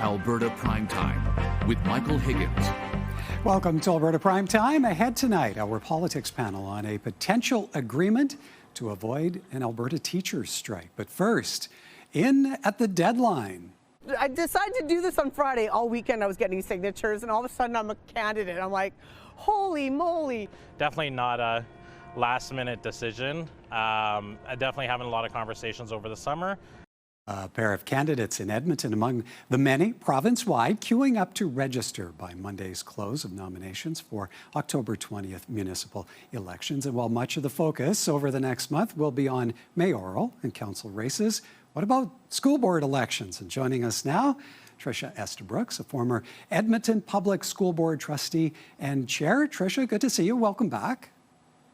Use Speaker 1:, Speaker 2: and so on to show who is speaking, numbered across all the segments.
Speaker 1: Alberta Primetime with Michael Higgins.
Speaker 2: Welcome to Alberta Primetime. Ahead tonight, our politics panel on a potential agreement to avoid an Alberta teachers' strike. But first, in at the deadline.
Speaker 3: I decided to do this on Friday. All weekend I was getting signatures, and all of a sudden I'm a candidate. I'm like, holy moly.
Speaker 4: Definitely not a last-minute decision. I'm definitely having a lot of conversations over the summer.
Speaker 2: A pair of candidates in Edmonton among the many province-wide queuing up to register by Monday's close of nominations for October 20th municipal elections. And while much of the focus over the next month will be on mayoral and council races, what about school board elections? And joining us now, Trisha Estabrooks, a former Edmonton Public School Board trustee and chair. Trisha, good to see you. Welcome back.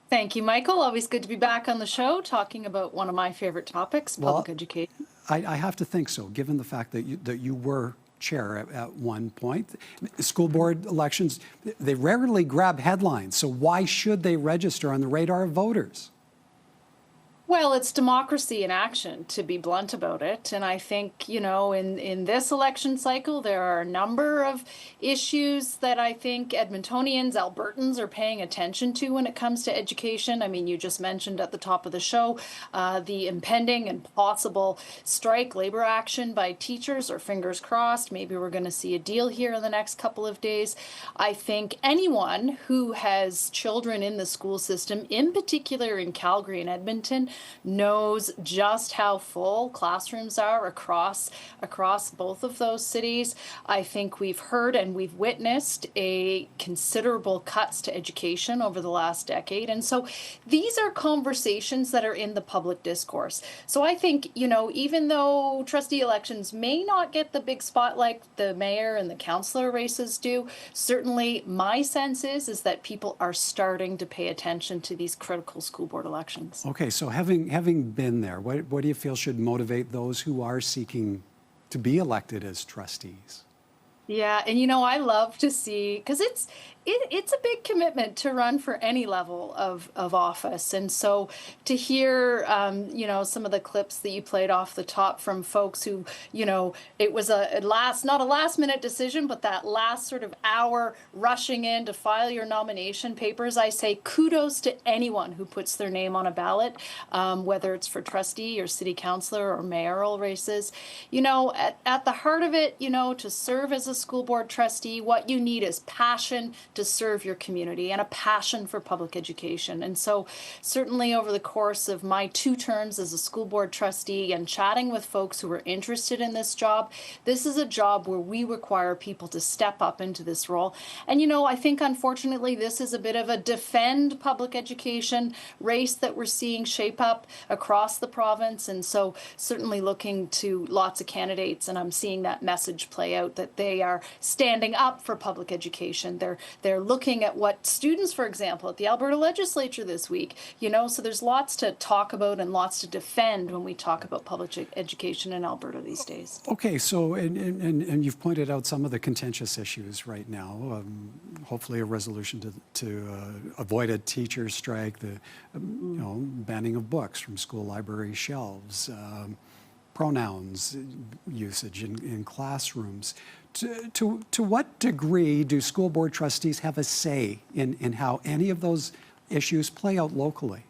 Speaker 5: Thank you, Michael. Always good to be back on the show talking about one of my favorite topics, public education.
Speaker 2: I have to think so, given the fact that you were chair at one point. School board elections, they rarely grab headlines, so why should they register on the radar of voters?
Speaker 5: Well, it's democracy in action, to be blunt about it. And I think, in this election cycle, there are a number of issues that I think Edmontonians, Albertans are paying attention to when it comes to education. I mean, you just mentioned at the top of the show the impending and possible strike, labor action by teachers, or fingers crossed, maybe we're going to see a deal here in the next couple of days. I think anyone who has children in the school system, in particular in Calgary and Edmonton, knows just how full classrooms are across both of those cities. I think we've heard and we've witnessed a considerable cuts to education over the last decade. And so these are conversations that are in the public discourse. So I think, even though trustee elections may not get the big spotlight the mayor and the councillor races do, certainly my sense is that people are starting to pay attention to these critical school board elections.
Speaker 2: Okay, so having been there, what do you feel should motivate those who are seeking to be elected as trustees?
Speaker 5: Yeah, and I love to see, because it's a big commitment to run for any level of office. And so to hear, some of the clips that you played off the top from folks who, it was not a last minute decision, but that last sort of hour rushing in to file your nomination papers, I say kudos to anyone who puts their name on a ballot, whether it's for trustee or city councillor or mayoral races. At the heart of it, to serve as a school board trustee, what you need is passion to serve your community and a passion for public education. And so certainly over the course of my 2 terms as a school board trustee and chatting with folks who are interested in this job, this is a job where we require people to step up into this role. And I think unfortunately this is a bit of a defend public education race that we're seeing shape up across the province. And so certainly looking to lots of candidates, and I'm seeing that message play out, that they are standing up for public education. They're looking at what students, for example, at the Alberta legislature this week, so there's lots to talk about and lots to defend when we talk about public education in Alberta these days.
Speaker 2: Okay, so, and you've pointed out some of the contentious issues right now, hopefully a resolution to avoid a teacher's strike, the banning of books from school library shelves, pronouns usage in classrooms. To what degree do school board trustees have a say in how any of those issues play out locally?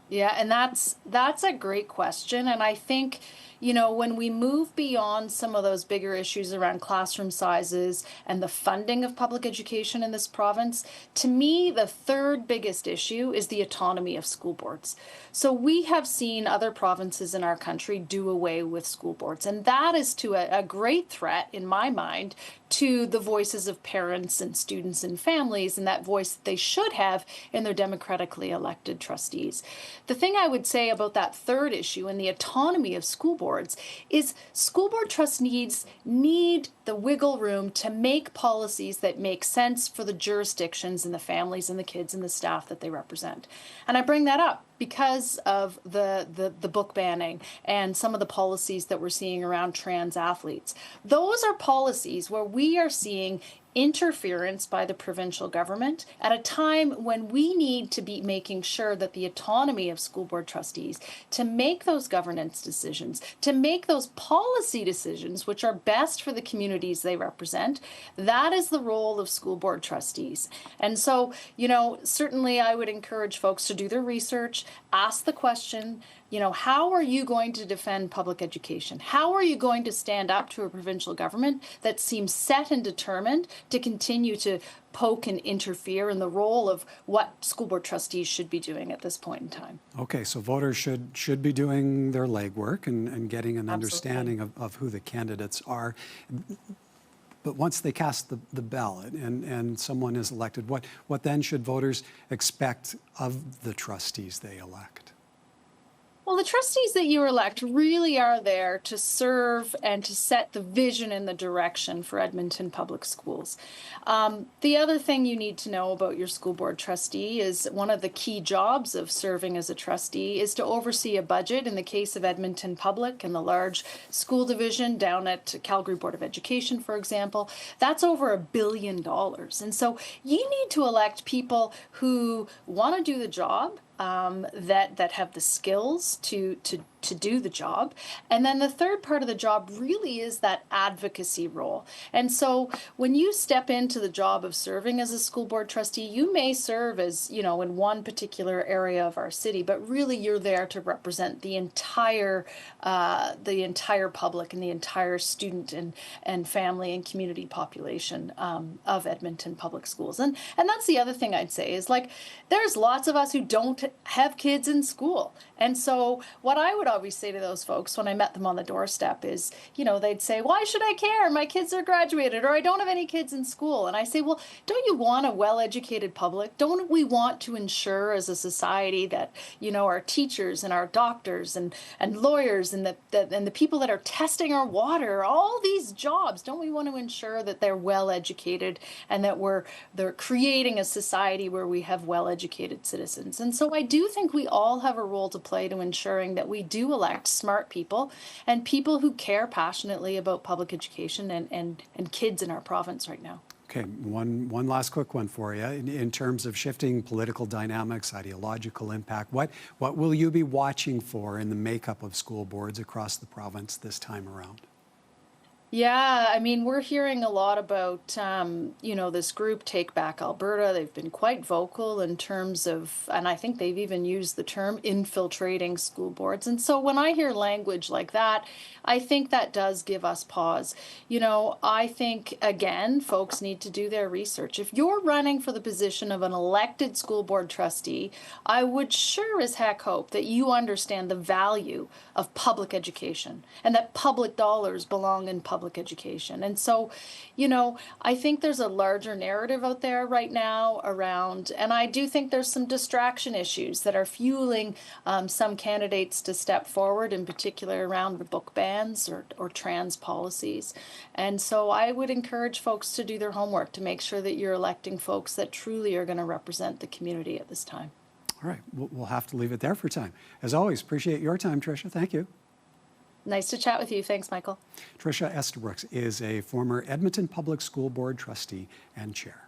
Speaker 5: Yeah, and that's a great question. And I think, when we move beyond some of those bigger issues around classroom sizes and the funding of public education in this province, to me, the third biggest issue is the autonomy of school boards. So we have seen other provinces in our country do away with school boards. And that is to a great threat, in my mind, to the voices of parents and students and families, and that voice that they should have in their democratically elected trustees. The thing I would say about that third issue and the autonomy of school boards is school board trustees need the wiggle room to make policies that make sense for the jurisdictions and the families and the kids and the staff that they represent. And I bring that up because of the book banning and some of the policies that we're seeing around trans athletes. Those are policies where we are seeing interference by the provincial government at a time when we need to be making sure that the autonomy of school board trustees to make those governance decisions, to make those policy decisions which are best for the communities they represent, that is the role of school board trustees. And so, certainly I would encourage folks to do their research, ask the question, how are you going to defend public education? How are you going to stand up to a provincial government that seems set and determined to continue to poke and interfere in the role of what school board trustees should be doing at this point in time?
Speaker 2: Okay, so voters should be doing their legwork and getting an
Speaker 5: Absolutely.
Speaker 2: understanding of who the candidates are. But once they cast the ballot and someone is elected, what then should voters expect of the trustees they elect?
Speaker 5: Well, the trustees that you elect really are there to serve and to set the vision and the direction for Edmonton Public Schools. The other thing you need to know about your school board trustee is one of the key jobs of serving as a trustee is to oversee a budget. In the case of Edmonton Public and the large school division down at Calgary Board of Education, for example, that's over $1 billion. And so you need to elect people who want to do the job, that have the skills to do the job. And then the third part of the job really is that advocacy role. And so when you step into the job of serving as a school board trustee, you may serve as, in one particular area of our city, but really you're there to represent the entire public and the entire student and family and community population of Edmonton Public Schools. And that's the other thing I'd say is there's lots of us who don't have kids in school. And so what I would always say to those folks when I met them on the doorstep is, they'd say, why should I care? My kids are graduated, or I don't have any kids in school. And I say, well, don't you want a well-educated public? Don't we want to ensure as a society that, our teachers and our doctors and lawyers and the people that are testing our water, all these jobs, don't we want to ensure that they're well-educated and that they're creating a society where we have well-educated citizens? And so I do think we all have a role to play to ensuring that we do elect smart people and people who care passionately about public education and kids in our province right now.
Speaker 2: Okay, one last quick one for you. In terms of shifting political dynamics, ideological impact, what will you be watching for in the makeup of school boards across the province this time around?
Speaker 5: Yeah, we're hearing a lot about, this group, Take Back Alberta. They've been quite vocal in terms of, and I think they've even used the term infiltrating school boards. And so when I hear language like that, I think that does give us pause. I think, again, folks need to do their research. If you're running for the position of an elected school board trustee, I would sure as heck hope that you understand the value of public education and that public dollars belong in public education. And so, I think there's a larger narrative out there right now around, and I do think there's some distraction issues that are fueling some candidates to step forward, in particular around the book bans or trans policies. And so I would encourage folks to do their homework to make sure that you're electing folks that truly are going to represent the community at this time.
Speaker 2: All right, we'll have to leave it there for time. As always, appreciate your time, Trisha. Thank you.
Speaker 5: Nice to chat with you. Thanks, Michael.
Speaker 2: Trisha Estabrooks is a former Edmonton Public School Board trustee and chair.